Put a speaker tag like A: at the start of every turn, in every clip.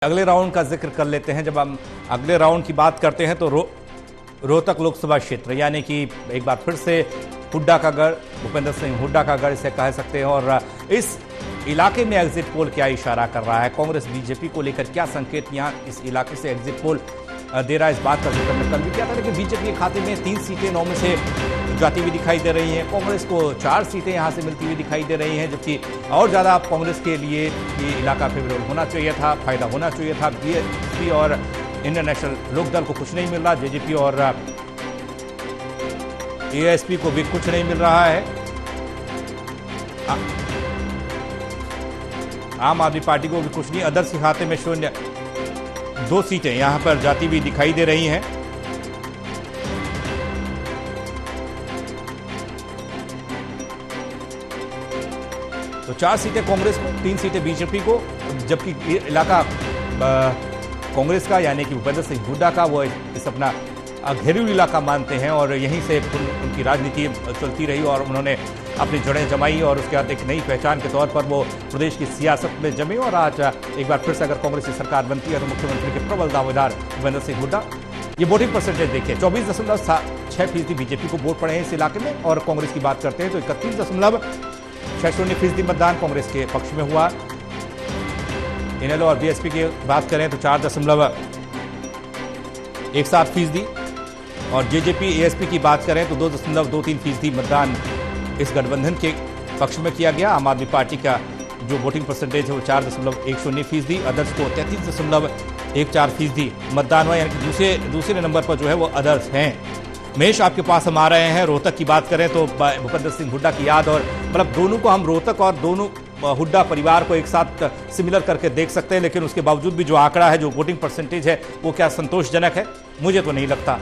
A: अगले राउंड का जिक्र कर लेते हैं। जब हम अगले राउंड की बात करते हैं तो रोहतक लोकसभा क्षेत्र यानी कि एक बार फिर से हुड्डा का गढ़, भूपेंद्र सिंह हुड्डा का गढ़ इसे कह सकते हैं। और इस इलाके में एग्जिट पोल क्या इशारा कर रहा है, कांग्रेस बीजेपी को लेकर क्या संकेत यहाँ इस इलाके से एग्जिट पोल दे रहा है, इस बात का जिक्र मैं कल भी किया था। लेकिन बीजेपी के खाते में 3 सीटें 9 में से जाती हुई दिखाई दे रही हैं। कांग्रेस को 4 सीटें यहां से मिलती हुई दिखाई दे रही हैं, जबकि और ज़्यादा कांग्रेस के लिए ये इलाका फेवरेबल होना चाहिए था, फायदा होना चाहिए था। बीएसपी और इंडियन नेशनल लोकदल को कुछ नहीं मिल रहा, जेजेपी और एएसपी को भी कुछ नहीं मिल रहा है। आम आदमी पार्टी को भी कुछ नहीं। अदर्स के खाते में शून्य 2 सीटें यहां पर जाती हुई दिखाई दे रही हैं। तो 4 सीटें कांग्रेस को, 3 सीटें बीजेपी को, जबकि ये इलाका कांग्रेस का यानी कि भूपेंद्र सिंह हुड्डा का वो इस अपना घरेलू इलाका मानते हैं और यहीं से उनकी राजनीति चलती रही और उन्होंने अपनी जड़ें जमाई और उसके बाद एक नई पहचान के तौर पर वो प्रदेश की सियासत में जमे। और आज एक बार फिर से अगर कांग्रेस की सरकार बनती है तो मुख्यमंत्री के प्रबल दावेदार भूपेंद्र सिंह हुड्डा। ये वोटिंग परसेंटेज देखिए, 24.6% बीजेपी को वोट पड़े हैं इस इलाके में। और कांग्रेस की बात करते हैं तो 31.60% मतदान कांग्रेस के पक्ष में हुआ। इनेलो और बीएसपी की बात करें तो 4.17% और जेजेपी एएसपी की बात करें तो 2.23% मतदान इस गठबंधन के पक्ष में किया गया। आम आदमी पार्टी का जो वोटिंग परसेंटेज है वो 4.10%, अदर्स को 33.14% मतदान हुआ, यानी कि दूसरे नंबर पर जो है वो अदर्स हैं। महेश, आपके पास हम आ रहे हैं। रोहतक की बात करें तो भूपेंद्र सिंह हुड्डा की याद और मतलब दोनों को हम रोहतक और दोनों हुड्डा परिवार को एक साथ सिमिलर करके देख सकते हैं, लेकिन उसके बावजूद भी जो आंकड़ा है, जो वोटिंग परसेंटेज है, वो क्या संतोषजनक है? मुझे तो नहीं लगता।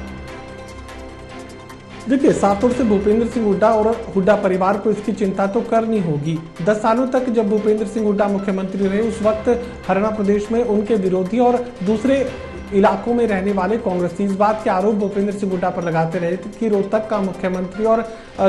B: देखिए, साफ तौर से भूपेंद्र सिंह हुड्डा और हुड्डा परिवार को इसकी चिंता तो करनी होगी। 10 सालों तक जब भूपेंद्र सिंह हुड्डा मुख्यमंत्री रहे, उस वक्त हरियाणा प्रदेश में उनके विरोधी और दूसरे इलाकों में रहने वाले कांग्रेसी इस बात के आरोप भूपेंद्र सिंह हुड्डा पर लगाते रहे थे कि रोहतक का मुख्यमंत्री और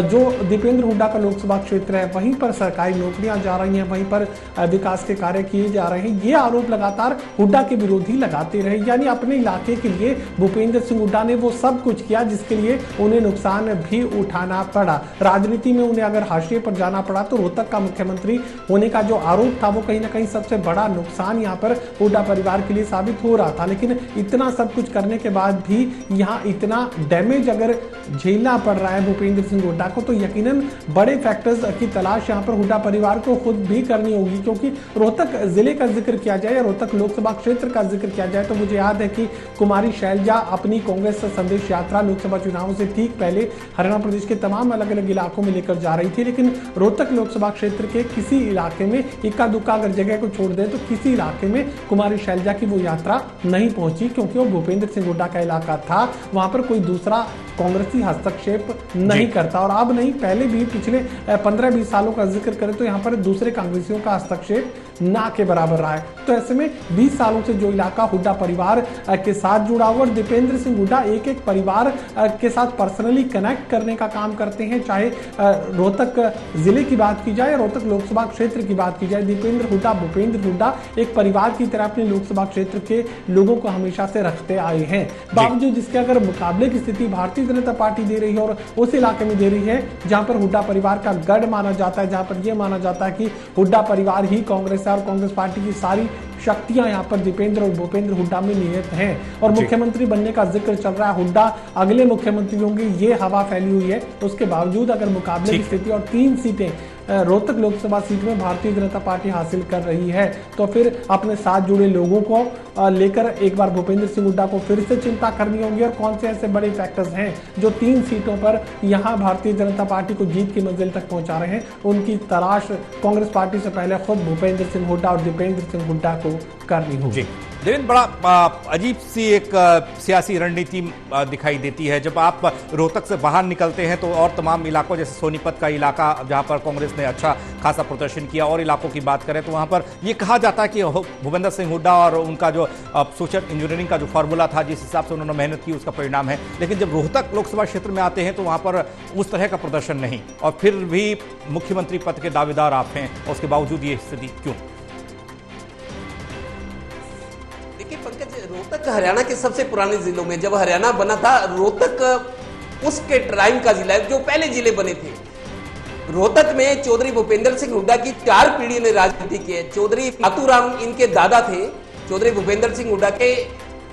B: जो दीपेंद्र हुड्डा का लोकसभा क्षेत्र है वहीं पर सरकारी नौकरियां जा रही हैं, वहीं पर विकास के कार्य किए जा रहे हैं। ये आरोप लगातार हुड्डा के विरोधी लगाते रहे। यानी अपने इलाके के लिए भूपेंद्र सिंह हुड्डा ने वो सब कुछ किया जिसके लिए उन्हें नुकसान भी उठाना पड़ा। राजनीति में उन्हें अगर हाशिए पर जाना पड़ा तो रोहतक का मुख्यमंत्री होने का जो आरोप था वो कहीं ना कहीं सबसे बड़ा नुकसान यहाँ पर हुड्डा परिवार के लिए साबित हो रहा था। लेकिन इतना सब कुछ करने के बाद भी यहाँ इतना डैमेज अगर झेलना पड़ रहा है भूपेंद्र सिंह हुड्डा को, तो यकीनन बड़े फैक्टर्स की तलाश यहाँ पर हुड्डा परिवार को खुद भी करनी होगी। क्योंकि रोहतक जिले का जिक्र किया जाए या रोहतक लोकसभा क्षेत्र का जिक्र किया जाए तो मुझे याद है कि कुमारी शैलजा अपनी कांग्रेस संदेश यात्रा लोकसभा चुनाव से ठीक पहले हरियाणा प्रदेश के तमाम अलग अलग इलाकों में लेकर जा रही थी। लेकिन रोहतक लोकसभा क्षेत्र के किसी इलाके में इक्का दुक्का अगर जगह को छोड़ दे तो किसी इलाके में कुमारी शैलजा की वो यात्रा नहीं पहुंची, क्योंकि वो भूपेंद्र सिंह हुड्डा का इलाका था। वहां पर कोई दूसरा कांग्रेसी हस्तक्षेप नहीं करता। और अब नहीं, पहले भी पिछले 15-20 सालों का जिक्र करें तो यहाँ पर दूसरे कांग्रेसियों का हस्तक्षेप ना के बराबर रहा है। तो ऐसे में 20 सालों से जो इलाका हुड्डा परिवार के साथ जुड़ा हुआ, और दीपेंद्र सिंह हुड्डा एक एक परिवार के साथ पर्सनली कनेक्ट करने का काम करते हैं। चाहे रोहतक जिले की बात की जाए, रोहतक लोकसभा क्षेत्र की बात की जाए, दीपेंद्र हुड्डा भूपेंद्र हुड्डा एक परिवार की तरह अपने लोकसभा क्षेत्र के लोगों को हमेशा से रखते आए हैं। बावजूद जिसके अगर मुकाबले की स्थिति भारतीय जनता पार्टी दे रही है और उस इलाके में दे रही है जहां पर हुड्डा परिवार का गढ़ माना जाता है, जहां पर यह माना जाता है कि हुड्डा परिवार ही कांग्रेस है और कांग्रेस पार्टी की सारी शक्तियां यहां पर दीपेंद्र और भूपेंद्र हुड्डा में निहित हैं। और मुख्यमंत्री बनने का जिक्र चल रहा है, हुड्डा अगले मुख्यमंत्री होंगे, ये हवा फैली हुई है। तो उसके बावजूद अगर मुकाबले की स्थिति और 3 सीटें रोहतक लोकसभा सीट में भारतीय जनता पार्टी हासिल कर रही है, तो फिर अपने साथ जुड़े लोगों को लेकर एक बार भूपेंद्र सिंह हुड्डा को फिर से चिंता करनी होगी। और कौन से ऐसे बड़े फैक्टर्स हैं जो 3 सीटों पर यहां भारतीय जनता पार्टी को जीत की मंजिल तक पहुंचा रहे हैं, उनकी तलाश कांग्रेस पार्टी से पहले खुद भूपेंद्र सिंह हुड्डा और दीपेंद्र सिंह हुड्डा को करनी होगी।
A: लेकिन बड़ा अजीब सी एक सियासी रणनीति दिखाई देती है जब आप रोहतक से बाहर निकलते हैं तो और तमाम इलाकों जैसे सोनीपत का इलाका जहां पर कांग्रेस ने अच्छा खासा प्रदर्शन किया, और इलाकों की बात करें तो वहां पर यह कहा जाता है कि भूपेंद्र सिंह हुड्डा और उनका जो सोशल इंजीनियरिंग का जो फॉर्मूला था, जिस हिसाब से उन्होंने मेहनत की, उसका परिणाम है। लेकिन जब रोहतक लोकसभा क्षेत्र में आते हैं तो वहां पर उस तरह का प्रदर्शन नहीं, और फिर भी मुख्यमंत्री पद के दावेदार आप हैं, और उसके बावजूद ये स्थिति क्यों?
C: देखिए पंकज, रोहतक हरियाणा के सबसे पुराने जिलों में, जब हरियाणा बना था रोहतक उसके टाइम का जिला है जो पहले जिले बने थे। रोहतक में चौधरी भूपेंद्र सिंह हुड्डा की 4 पीढ़ी ने राजनीति की है। चौधरी नाथूराम इनके दादा थे, चौधरी भूपेंद्र सिंह हुड्डा के,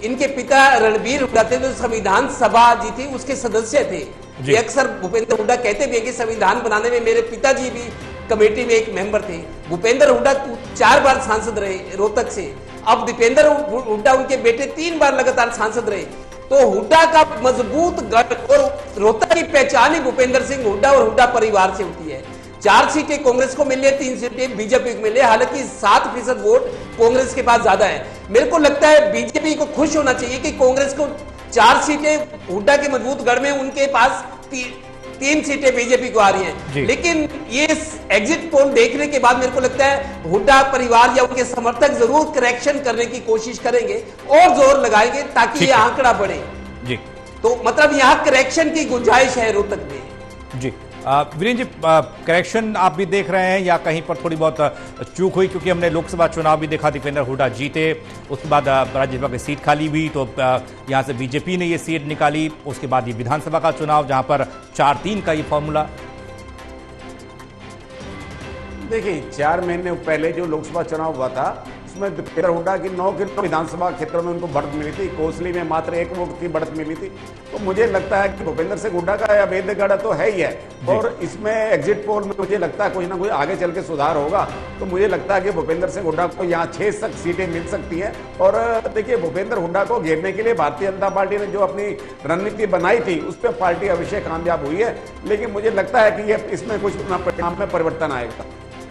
C: इनके पिता रणबीर हुड्डा थे जो संविधान सभा जी थी उसके सदस्य थे। ये अक्सर भूपेंद्र हुड्डा कहते भी हैं कि संविधान बनाने में मेरे पिताजी भी कमेटी में एक मेंबर थे। भूपेंद्र हुड्डा 4 बार सांसद रहे रोहतक से। अब दीपेंद्र हुड्डा उनके बेटे 3 बार लगातार सांसद रहे। तो हुड्डा का मजबूत गढ़ और रोहतक की पहचान ही भूपेंद्र सिंह हुड्डा और हुड्डा परिवार से होती है। 4 सीटें कांग्रेस को मिली है, 3 सीटें बीजेपी को मिली है। हालांकि 7% वोट कांग्रेस के पास ज्यादा है। मेरे को लगता है बीजेपी को खुश होना चाहिए कि कांग्रेस को 4 सीटें हुड्डा के मजबूत गढ़ में, उनके पास 3 सीटें बीजेपी को आ रही हैं। लेकिन ये एग्जिट पोल देखने के बाद मेरे को लगता है हुड्डा परिवार या उनके समर्थक जरूर करेक्शन करने की कोशिश करेंगे और जोर लगाएंगे ताकि ये आंकड़ा बढ़े जी। तो मतलब यहाँ करेक्शन की गुंजाइश है रोहतक में
A: जी। वीरेंद्र जी, करेक्शन आप भी देख रहे हैं या कहीं पर थोड़ी बहुत चूक हुई? क्योंकि हमने लोकसभा चुनाव भी देखा, दीपेंद्र हुड्डा जीते, उसके बाद राज्यसभा की सीट खाली हुई तो यहां से बीजेपी ने ये सीट निकाली। उसके बाद ये विधानसभा का चुनाव जहां पर 4-3 का ये फॉर्मूला।
D: देखिए 4 महीने पहले जो लोकसभा चुनाव हुआ था उसमें दीपेंद्र हुड्डा की 9 के विधानसभा क्षेत्रों में उनको बढ़त मिली थी। कोसली में मात्र 1 वोट की बढ़त मिली थी। तो मुझे लगता है कि भूपेंद्र सिंह हुड्डा का अवैध गढ़ तो है ही है और इसमें एग्जिट पोल में मुझे लगता है कोई ना कोई आगे चल के सुधार होगा। तो मुझे लगता है कि भूपेंद्र सिंह हुड्डा को यहाँ 6 सीटें मिल सकती हैं। और देखिए भूपेंद्र हुड्डा को घेरने के लिए भारतीय जनता पार्टी ने जो अपनी रणनीति बनाई थी उस पर पार्टी अवश्य कामयाब हुई है। लेकिन मुझे लगता है कि ये इसमें कुछ परिणाम में परिवर्तन आएगा।